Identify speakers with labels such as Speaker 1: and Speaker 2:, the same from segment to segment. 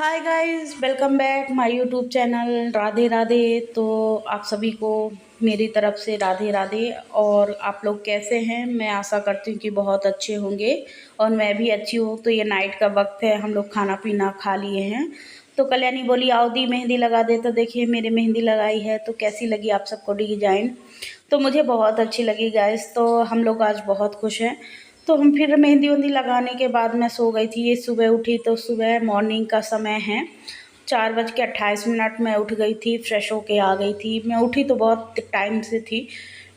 Speaker 1: Hi guys, welcome back my YouTube channel. Radhe Radhe. तो आप सभी को मेरी तरफ से राधे राधे। और आप लोग कैसे हैं? मैं आशा करती हूँ कि बहुत अच्छे होंगे और मैं भी अच्छी हूँ। तो ये नाइट का वक्त है, हम लोग खाना पीना खा लिए हैं। तो कल्याणी बोली आओ दी मेहंदी लगा दे। तो देखिए मेरे मेहंदी लगाई है। तो कैसी लगी आप सबको डिजाइन? तो मुझे बहुत अच्छी लगी गाइस। तो हम लोग आज बहुत खुश हैं। तो हम फिर मेहंदी वेहंदी लगाने के बाद मैं सो गई थी। ये सुबह उठी तो सुबह मॉर्निंग का समय है, 4:28 मैं उठ गई थी, फ्रेश होके आ गई थी। मैं उठी तो बहुत टाइम से थी,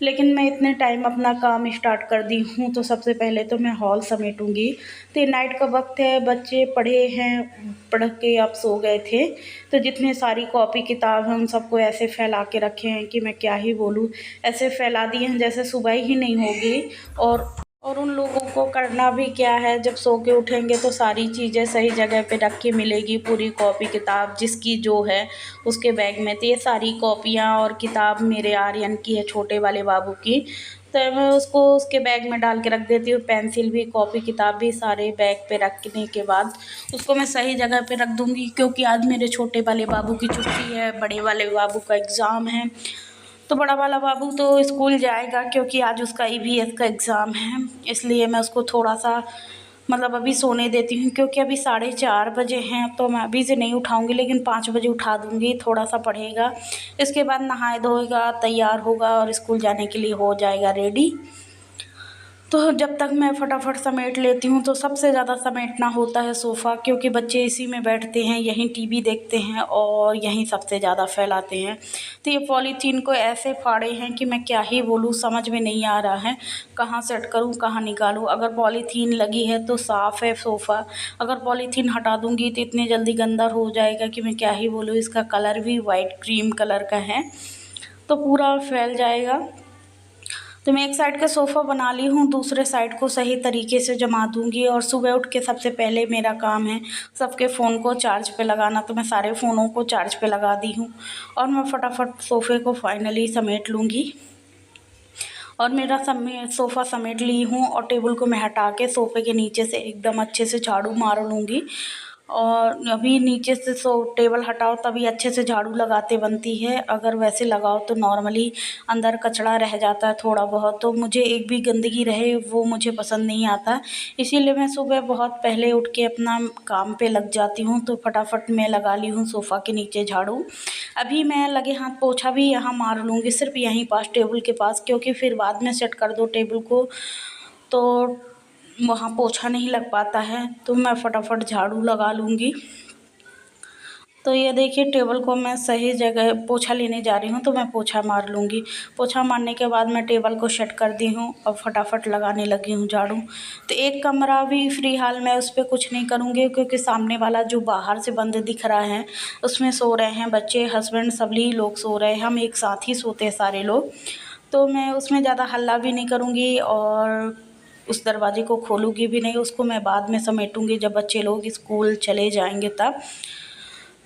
Speaker 1: लेकिन मैं इतने टाइम अपना काम स्टार्ट कर दी हूँ। तो सबसे पहले तो मैं हॉल समेटूंगी। तो ये नाइट का वक्त है, बच्चे पढ़े हैं, पढ़ के अब सो गए थे। तो जितने सारी कॉपी किताब हैं उन सबको ऐसे फैला के रखे हैं कि मैं क्या ही बोलूँ। ऐसे फैला दिए हैं जैसे सुबह ही नहीं होगी। और उन लोगों को करना भी क्या है, जब सो के उठेंगे तो सारी चीज़ें सही जगह पे रख के मिलेगी। पूरी कॉपी किताब जिसकी जो है उसके बैग में। तो ये सारी कॉपियाँ और किताब मेरे आर्यन की है, छोटे वाले बाबू की। तो मैं उसको उसके बैग में डाल के रख देती हूँ। पेंसिल भी, कॉपी किताब भी सारे बैग पे रखने के बाद उसको मैं सही जगह पे रख दूँगी। क्योंकि आज मेरे छोटे वाले बाबू की छुट्टी है, बड़े वाले बाबू का एग्ज़ाम है। तो बड़ा वाला बाबू तो स्कूल जाएगा क्योंकि आज उसका ईवीएस का एग्ज़ाम है। इसलिए मैं उसको थोड़ा सा मतलब अभी सोने देती हूँ। क्योंकि अभी 4:30 बजे हैं, तो मैं अभी से नहीं उठाऊँगी, लेकिन 5 बजे उठा दूँगी। थोड़ा सा पढ़ेगा, इसके बाद नहाए धोएगा, तैयार होगा और स्कूल जाने के लिए हो जाएगा रेडी। तो जब तक मैं फटाफट समेट लेती हूँ। तो सबसे ज़्यादा समेटना होता है सोफ़ा, क्योंकि बच्चे इसी में बैठते हैं, यहीं टीवी देखते हैं और यहीं सबसे ज़्यादा फैलाते हैं। तो ये पॉलीथीन को ऐसे फाड़े हैं कि मैं क्या ही बोलूँ, समझ में नहीं आ रहा है कहाँ सेट करूँ, कहाँ निकालूँ। अगर पॉलीथीन लगी है तो साफ़ है सोफ़ा, अगर पॉलीथीन हटा दूँगी तो इतनी जल्दी गंदा हो जाएगा कि मैं क्या ही बोलूँ। इसका कलर भी वाइट क्रीम कलर का है, तो पूरा फैल जाएगा। तो मैं एक साइड का सोफ़ा बना ली हूँ, दूसरे साइड को सही तरीके से जमा दूँगी। और सुबह उठ के सबसे पहले मेरा काम है सबके फ़ोन को चार्ज पे लगाना। तो मैं सारे फ़ोनों को चार्ज पे लगा दी हूँ और मैं फटाफट सोफ़े को फाइनली समेट लूँगी। और मेरा सोफ़ा समेट ली हूँ और टेबल को मैं हटा के सोफ़े के नीचे से एकदम अच्छे से झाड़ू मार लूँगी। और अभी नीचे से टेबल हटाओ तभी अच्छे से झाड़ू लगाते बनती है, अगर वैसे लगाओ तो नॉर्मली अंदर कचरा रह जाता है थोड़ा बहुत। तो मुझे एक भी गंदगी रहे वो मुझे पसंद नहीं आता। इसीलिए मैं सुबह बहुत पहले उठ के अपना काम पे लग जाती हूँ। तो फटाफट मैं लगा ली हूँ सोफ़ा के नीचे झाड़ू। अभी मैं लगे हाथ पोछा भी यहाँ मार लूँगी, सिर्फ यहीं पास टेबल के पास, क्योंकि फिर बाद में सेट कर दो टेबल को तो वहाँ पोछा नहीं लग पाता है। तो मैं फटाफट झाड़ू लगा लूँगी। तो ये देखिए टेबल को मैं सही जगह पोछा लेने जा रही हूँ, तो मैं पोछा मार लूँगी। पोछा मारने के बाद मैं टेबल को सेट कर दी हूँ और फटाफट लगाने लगी हूँ झाड़ू। तो एक कमरा भी फ़िलहाल मैं उस पर कुछ नहीं करूँगी, क्योंकि सामने वाला जो बाहर से बंद दिख रहा है उसमें सो रहे हैं बच्चे, हस्बैंड, सभी लोग सो रहे हैं, हम एक साथ ही सोते हैं सारे लोग। तो मैं उसमें ज़्यादा हल्ला भी नहीं करूँगी और उस दरवाज़े को खोलूँगी भी नहीं। उसको मैं बाद में समेटूँगी जब बच्चे लोग स्कूल चले जाएंगे तब।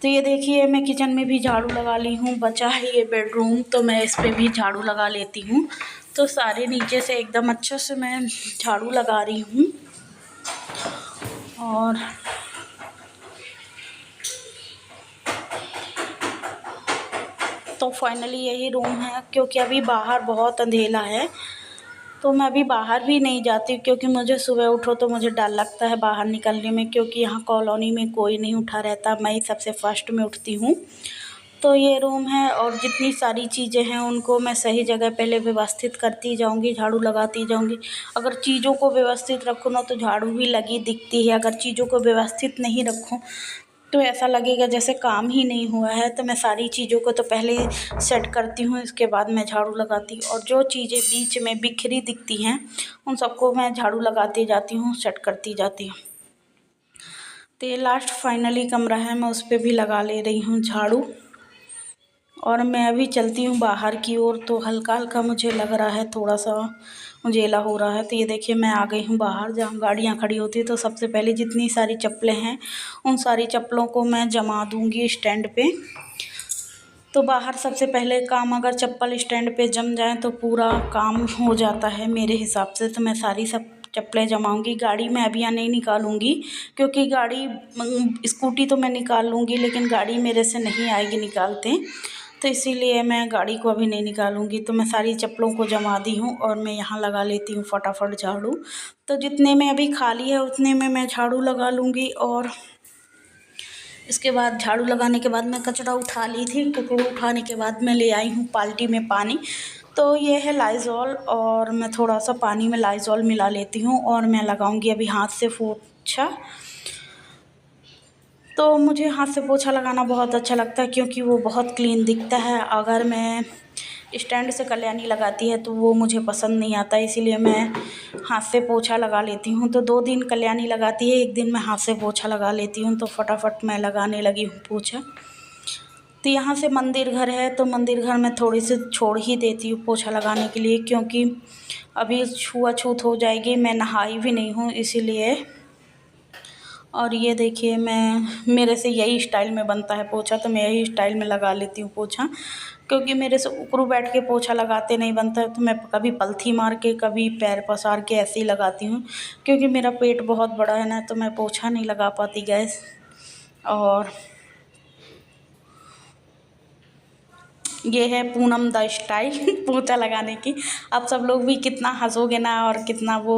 Speaker 1: तो ये देखिए मैं किचन में भी झाड़ू लगा ली हूँ, बचा है ये बेडरूम, तो मैं इस पे भी झाड़ू लगा लेती हूँ। तो सारे नीचे से एकदम अच्छे से मैं झाड़ू लगा रही हूँ। और तो फाइनली यही रूम है, क्योंकि अभी बाहर बहुत अंधेरा है। तो मैं अभी बाहर भी नहीं जाती, क्योंकि मुझे सुबह उठो तो मुझे डर लगता है बाहर निकलने में, क्योंकि यहाँ कॉलोनी में कोई नहीं उठा रहता, मैं ही सबसे फर्स्ट में उठती हूँ। तो ये रूम है और जितनी सारी चीज़ें हैं उनको मैं सही जगह पहले व्यवस्थित करती जाऊंगी, झाड़ू लगाती जाऊंगी। अगर चीज़ों को व्यवस्थित रखो ना तो झाड़ू भी लगी दिखती है, अगर चीज़ों को व्यवस्थित नहीं रखूँ तो ऐसा लगेगा जैसे काम ही नहीं हुआ है। तो मैं सारी चीज़ों को तो पहले सेट करती हूँ, इसके बाद मैं झाड़ू लगाती हूँ। और जो चीज़ें बीच में बिखरी दिखती हैं उन सबको मैं झाड़ू लगाती जाती हूँ, सेट करती जाती हूँ। तो ये लास्ट फाइनली कमरा है, मैं उस पर भी लगा ले रही हूँ झाड़ू। और मैं अभी चलती हूँ बाहर की ओर। तो हल्का हल्का मुझे लग रहा है, थोड़ा सा उजेला हो रहा है। तो ये देखिए मैं आ गई हूँ बाहर, जहाँ गाड़ियाँ खड़ी होती है। तो सबसे पहले जितनी सारी चप्पलें हैं उन सारी चप्पलों को मैं जमा दूँगी स्टैंड पे। तो बाहर सबसे पहले काम, अगर चप्पल स्टैंड पे जम जाए तो पूरा काम हो जाता है मेरे हिसाब से। तो मैं सारी सब चप्पलें जमाऊंगी। गाड़ी मैं अभी यहाँ नहीं निकालूंगी क्योंकि गाड़ी स्कूटी तो मैं निकाल लूँगी लेकिन गाड़ी मेरे से नहीं आएगी निकालते, तो इसीलिए मैं गाड़ी को अभी नहीं निकालूंगी। तो मैं सारी चप्पलों को जमा दी हूँ और मैं यहाँ लगा लेती हूँ फटाफट झाड़ू। तो जितने में अभी खाली है उतने में मैं झाड़ू लगा लूँगी। और इसके बाद झाड़ू लगाने के बाद मैं कचरा उठा ली थी। कचरा उठाने के बाद मैं ले आई हूँ बाल्टी में पानी। तो ये है लाइज़ॉल और मैं थोड़ा सा पानी में लाइज़ॉल मिला लेती हूँ और मैं लगाऊंगी अभी हाथ से पोछा। तो मुझे हाथ से पोछा लगाना बहुत अच्छा लगता है क्योंकि वो बहुत क्लीन दिखता है। अगर मैं स्टैंड से कल्याणी लगाती है तो वो मुझे पसंद नहीं आता, इसीलिए मैं हाथ से पोछा लगा लेती हूँ। तो 2 दिन कल्याणी लगाती है, 1 दिन मैं हाथ से पोछा लगा लेती हूँ। तो फटाफट मैं लगाने लगी हूँ पोछा। तो यहाँ से मंदिर घर है तो मंदिर घर में थोड़ी सी छोड़ ही देती हूँ पोछा लगाने के लिए, क्योंकि अभी छुआछूत हो जाएगी। मैं नहाई भी नहीं हूँ इसीलिए। और ये देखिए मेरे से यही स्टाइल में बनता है पोछा, तो मैं यही स्टाइल में लगा लेती हूँ पोछा, क्योंकि मेरे से उकड़ू बैठ के पोछा लगाते नहीं बनता है। तो मैं कभी पलथी मार के कभी पैर पसार के ऐसे ही लगाती हूँ, क्योंकि मेरा पेट बहुत बड़ा है ना, तो मैं पोछा नहीं लगा पाती गैस। और ये है पूनम द स्टाइल पोछा लगाने की। आप सब लोग भी कितना हंसोगे ना और कितना वो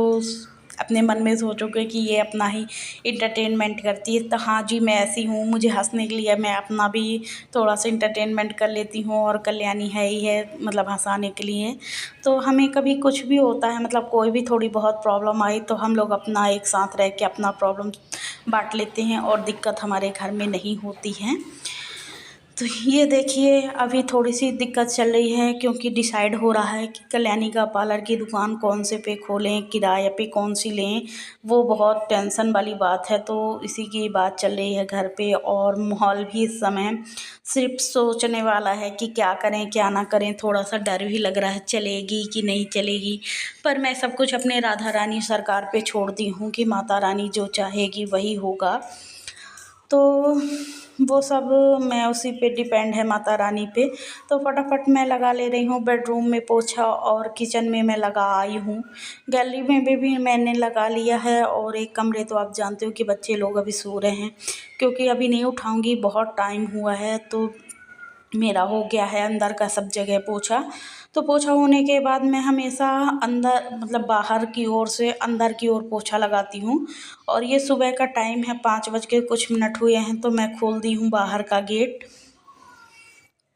Speaker 1: अपने मन में सोचोगे कि ये अपना ही इंटरटेनमेंट करती है। तो हाँ जी, मैं ऐसी हूँ, मुझे हंसने के लिए मैं अपना भी थोड़ा सा इंटरटेनमेंट कर लेती हूँ। और कल्याणी है ही है मतलब हंसाने के लिए। तो हमें कभी कुछ भी होता है, मतलब कोई भी थोड़ी बहुत प्रॉब्लम आई तो हम लोग अपना एक साथ रह के अपना प्रॉब्लम बांट लेते हैं और दिक्कत हमारे घर में नहीं होती है। तो ये देखिए अभी थोड़ी सी दिक्कत चल रही है क्योंकि डिसाइड हो रहा है कि कल्याणी का पार्लर की दुकान कौन से पे खोलें, किराए पे कौन सी लें। वो बहुत टेंशन वाली बात है, तो इसी की बात चल रही है घर पे। और माहौल भी इस समय सिर्फ सोचने वाला है कि क्या करें क्या ना करें। थोड़ा सा डर भी लग रहा है चलेगी कि नहीं चलेगी, पर मैं सब कुछ अपने राधा रानी सरकार पे छोड़ दी हूँ कि माता रानी जो चाहेगी वही होगा। तो वो सब मैं उसी पे डिपेंड है, माता रानी पे। तो फटाफट मैं लगा ले रही हूँ बेडरूम में पोछा और किचन में मैं लगा आई हूँ। गैलरी में भी मैंने लगा लिया है। और एक कमरे तो आप जानते हो कि बच्चे लोग अभी सो रहे हैं, क्योंकि अभी नहीं उठाऊँगी, बहुत टाइम हुआ है। तो मेरा हो गया है अंदर का सब जगह पोछा। तो पोछा होने के बाद मैं हमेशा अंदर मतलब बाहर की ओर से अंदर की ओर पोछा लगाती हूँ। और ये सुबह का टाइम है, 5 बज के कुछ मिनट हुए हैं, तो मैं खोल दी हूँ बाहर का गेट।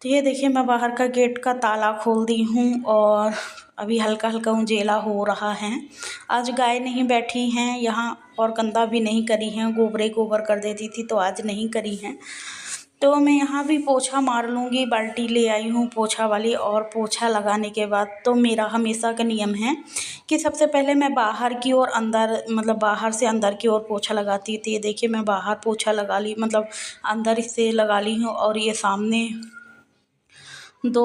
Speaker 1: तो ये देखिए मैं बाहर का गेट का ताला खोल दी हूँ और अभी हल्का हल्का उजेला हो रहा है। आज गाय नहीं बैठी हैं यहाँ और गंदा भी नहीं करी हैं, गोबरे गोबर कर देती थी तो आज नहीं करी हैं। तो मैं यहाँ भी पोछा मार लूँगी, बाल्टी ले आई हूँ पोछा वाली। और पोछा लगाने के बाद तो मेरा हमेशा का नियम है कि सबसे पहले मैं बाहर की ओर अंदर मतलब बाहर से अंदर की ओर पोछा लगाती थी। ये देखिए मैं बाहर पोछा लगा ली, मतलब अंदर से लगा ली हूँ। और ये सामने 2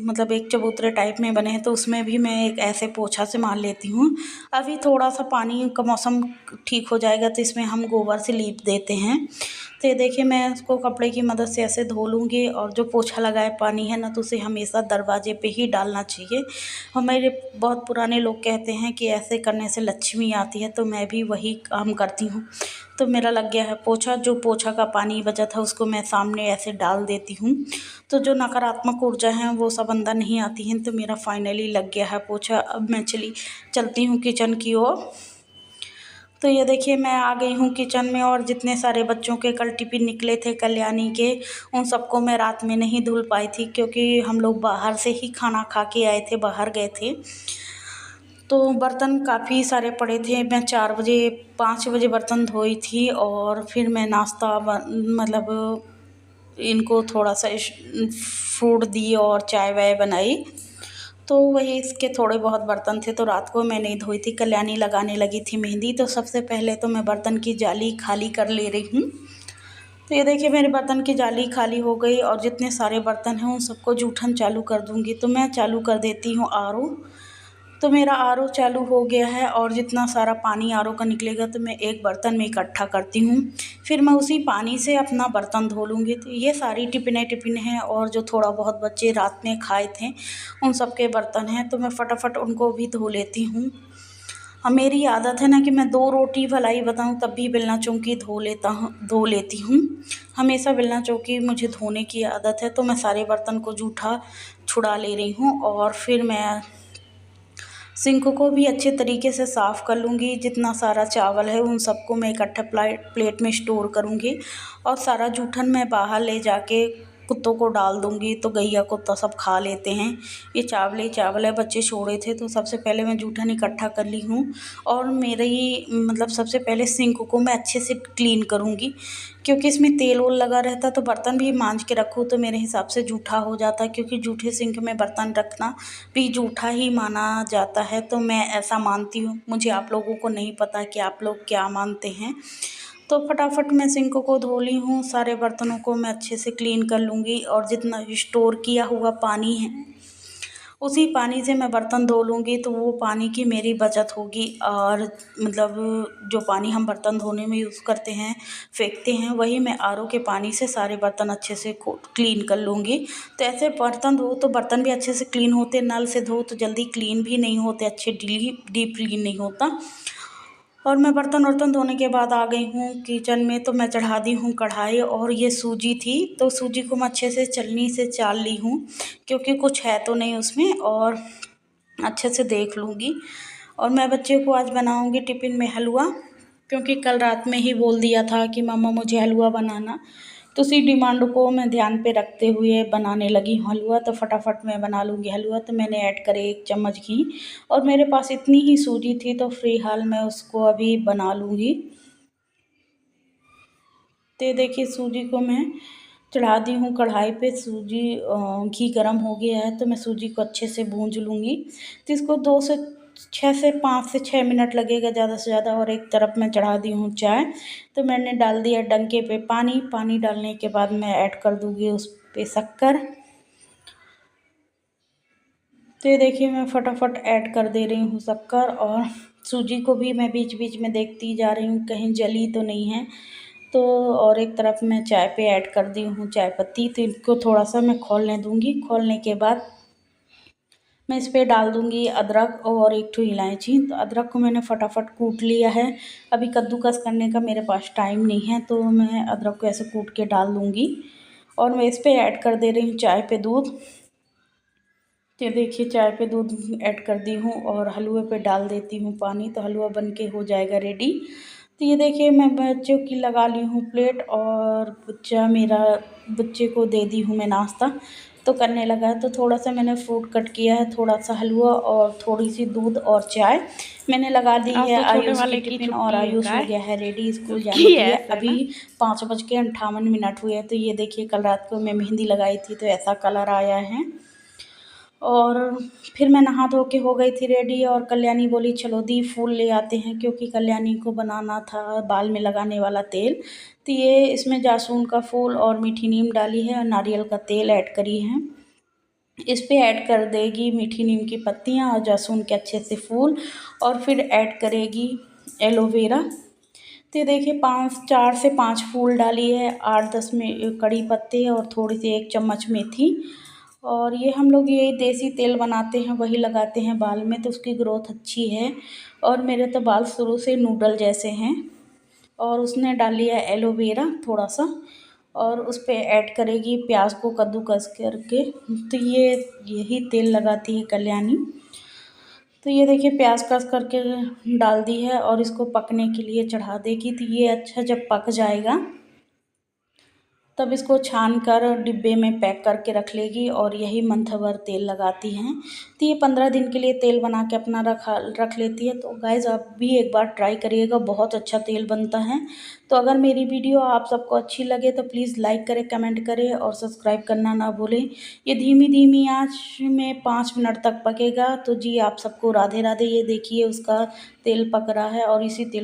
Speaker 1: मतलब एक चबूतरे टाइप में बने हैं, तो उसमें भी मैं एक ऐसे पोछा से मार लेती हूँ। अभी थोड़ा सा पानी का मौसम ठीक हो जाएगा तो इसमें हम गोबर से लीप देते हैं। तो ये देखिए मैं इसको कपड़े की मदद से ऐसे धो लूँगी। और जो पोछा लगाए पानी है ना, तो उसे हमेशा दरवाजे पे ही डालना चाहिए। हमारे बहुत पुराने लोग कहते हैं कि ऐसे करने से लक्ष्मी आती है, तो मैं भी वही काम करती हूँ। तो मेरा लग गया है पोछा, जो पोछा का पानी बचा था उसको मैं सामने ऐसे डाल देती हूँ, तो जो नकारात्मक ऊर्जा है वो सब अंदर नहीं आती हैं। तो मेरा फाइनली लग गया है पोछा। अब मैं चलती हूँ किचन की ओर। तो ये देखिए मैं आ गई हूँ किचन में। और जितने सारे बच्चों के कल टिफ़िन निकले थे कल्याणी के, उन सबको मैं रात में नहीं धुल पाई थी, क्योंकि हम लोग बाहर से ही खाना खा के आए थे, बाहर गए थे। तो बर्तन काफ़ी सारे पड़े थे। मैं 4 बजे 5 बजे बर्तन धोई थी और फिर मैं नाश्ता मतलब इनको थोड़ा सा फ्रूट दिए और चाय वाय बनाई। तो वही इसके थोड़े बहुत बर्तन थे, तो रात को मैं नहीं धोई थी। कल्याणी लगाने लगी थी मेहंदी, तो सबसे पहले तो मैं बर्तन की जाली खाली कर ले रही हूँ। तो ये देखिए मेरे बर्तन की जाली खाली हो गई और जितने सारे बर्तन हैं उन सबको जूठन चालू कर दूँगी। तो मैं चालू कर देती हूँ आरओ। तो मेरा आरओ चालू हो गया है और जितना सारा पानी आरओ का निकलेगा तो मैं एक बर्तन में इकट्ठा करती हूँ। फिर मैं उसी पानी से अपना बर्तन धो लूँगी। तो ये सारी टिफ़िन हैं और जो थोड़ा बहुत बच्चे रात में खाए थे उन सब के बर्तन हैं, तो मैं फटाफट उनको भी धो लेती हूँ। मेरी आदत है ना कि मैं 2 रोटी भलाई बताऊँ तब भी बेलना चौकी धो लेती हूँ। हमेशा बेलना चौकी मुझे धोने की आदत है, तो मैं सारे बर्तन को जूठा छुड़ा ले रही हूँ और फिर मैं सिंक को भी अच्छे तरीके से साफ़ कर लूँगी। जितना सारा चावल है उन सबको मैं इकट्ठा प्लेट में स्टोर करूँगी और सारा जूठन मैं बाहर ले जाके कुत्तों को डाल दूँगी, तो गैया कुत्ता सब खा लेते हैं। ये चावल ही चावल है, बच्चे छोड़े थे तो सबसे पहले मैं जूठन इकट्ठा कर ली हूँ और मेरी मतलब सबसे पहले सिंक को मैं अच्छे से क्लीन करूँगी, क्योंकि इसमें तेल ओल लगा रहता है, तो बर्तन भी मांज के रखूँ तो मेरे हिसाब से जूठा हो जाता है, क्योंकि जूठे सिंक में बर्तन रखना भी जूठा ही माना जाता है। तो मैं ऐसा मानती हूँ, मुझे आप लोगों को नहीं पता कि आप लोग क्या मानते हैं। तो फटाफट मैं सिंक को धो ली हूँ, सारे बर्तनों को मैं अच्छे से क्लीन कर लूँगी और जितना स्टोर किया हुआ पानी है उसी पानी से मैं बर्तन धो लूँगी, तो वो पानी की मेरी बचत होगी। और मतलब जो पानी हम बर्तन धोने में यूज़ करते हैं, फेंकते हैं, वही मैं आरओ के पानी से सारे बर्तन अच्छे से क्लीन कर लूँगी। तो ऐसे बर्तन धो तो बर्तन भी अच्छे से क्लीन होते, नल से धो तो जल्दी क्लीन भी नहीं होते, अच्छे डीप क्लीन नहीं होता। और मैं बर्तन वर्तन धोने के बाद आ गई हूँ किचन में, तो मैं चढ़ा दी हूँ कढ़ाई। और ये सूजी थी, तो सूजी को मैं अच्छे से छलनी से चाल ली हूँ, क्योंकि कुछ है तो नहीं उसमें, और अच्छे से देख लूँगी। और मैं बच्चे को आज बनाऊँगी टिफ़िन में हलवा, क्योंकि कल रात में ही बोल दिया था कि मम्मा मुझे हलवा बनाना, तो उसी डिमांड को मैं ध्यान पे रखते हुए बनाने लगी हूँ हलवा। तो फटाफट मैं बना लूँगी हलवा। तो मैंने ऐड करे 1 चम्मच घी, और मेरे पास इतनी ही सूजी थी, तो फ़िलहाल मैं उसको अभी बना लूँगी। तो देखिए सूजी को मैं चढ़ा दी हूँ कढ़ाई पे। सूजी घी गर्म हो गया है, तो मैं सूजी को अच्छे से भूंज लूँगी। तो इसको 5 से 6 मिनट लगेगा ज़्यादा से ज़्यादा। और एक तरफ मैं चढ़ा दी हूँ चाय, तो मैंने डाल दिया डंके पे पानी। पानी डालने के बाद मैं ऐड कर दूँगी उस पे शक्कर। तो ये देखिए मैं फटाफट ऐड कर दे रही हूँ शक्कर, और सूजी को भी मैं बीच बीच में देखती जा रही हूँ कहीं जली तो नहीं है। तो और एक तरफ मैं चाय पे ऐड कर दी हूँ चाय पत्ती, तो इनको थोड़ा सा मैं खौलने दूँगी। खौलने के बाद मैं इस पे डाल दूँगी अदरक और 1 ठो इलायची। तो अदरक को मैंने फटाफट कूट लिया है, अभी कद्दूकस करने का मेरे पास टाइम नहीं है, तो मैं अदरक को ऐसे कूट के डाल दूँगी। और मैं इस पे ऐड कर दे रही हूँ चाय पे दूध। ये देखिए चाय पे दूध ऐड कर दी हूँ और हलवे पे डाल देती हूँ पानी, तो हलवा बन के हो जाएगा रेडी। तो ये देखिए मैं बच्चों की लगा ली हूँ प्लेट, और बच्चे को दे दी हूँ मैं नाश्ता, तो करने लगा है। तो थोड़ा सा मैंने फ्रूट कट किया है, थोड़ा सा हलवा और थोड़ी सी दूध और चाय मैंने लगा दी
Speaker 2: आज
Speaker 1: है।
Speaker 2: तो छोटे
Speaker 1: आयुष की
Speaker 2: वाले की
Speaker 1: टिफ़िन, और
Speaker 2: छुट्टी है
Speaker 1: आयुष हो
Speaker 2: काय?
Speaker 1: गया है रेडी स्कूल जाने
Speaker 2: की
Speaker 1: के
Speaker 2: है
Speaker 1: लिए।
Speaker 2: ऐसे
Speaker 1: अभी
Speaker 2: ना?
Speaker 1: 5:58 हुए हैं। तो ये देखिए कल रात को मैं मेहंदी लगाई थी, तो ऐसा कलर आया है। और फिर मैं नहा धो के हो गई थी रेडी, और कल्याणी बोली चलो दी फूल ले आते हैं, क्योंकि कल्याणी को बनाना था बाल में लगाने वाला तेल। तो ये इसमें जासून का फूल और मीठी नीम डाली है और नारियल का तेल ऐड करी है। इस पे ऐड कर देगी मीठी नीम की पत्तियाँ और जासून के अच्छे से फूल, और फिर ऐड करेगी एलोवेरा। तो ये देखिए 4 से 5 फूल डाली है, 8-10 में कड़ी पत्ते और थोड़ी सी 1 चम्मच मेथी। और ये हम लोग यही देसी तेल बनाते हैं, वही लगाते हैं बाल में, तो उसकी ग्रोथ अच्छी है। और मेरे तो बाल शुरू से नूडल जैसे हैं। और उसने डाल लिया एलोवेरा थोड़ा सा, और उस पे ऐड करेगी प्याज को कद्दूकस करके। तो ये यही तेल लगाती है कल्याणी। तो ये देखिए प्याज कस करके डाल दी है, और इसको पकने के लिए चढ़ा देगी। तो ये अच्छा जब पक जाएगा तब इसको छान कर डिब्बे में पैक करके रख लेगी, और यही मंथ भर तेल लगाती हैं। तो ये 15 दिन के लिए तेल बना के अपना रख लेती है। तो गाइज़ आप भी एक बार ट्राई करिएगा, बहुत अच्छा तेल बनता है। तो अगर मेरी वीडियो आप सबको अच्छी लगे तो प्लीज़ लाइक करें, कमेंट करें और सब्सक्राइब करना ना भूलें। ये धीमी धीमी आँच में 5 मिनट तक पकेगा। तो जी आप सबको राधे राधे। ये देखिए उसका तेल पक रहा है, और इसी तेल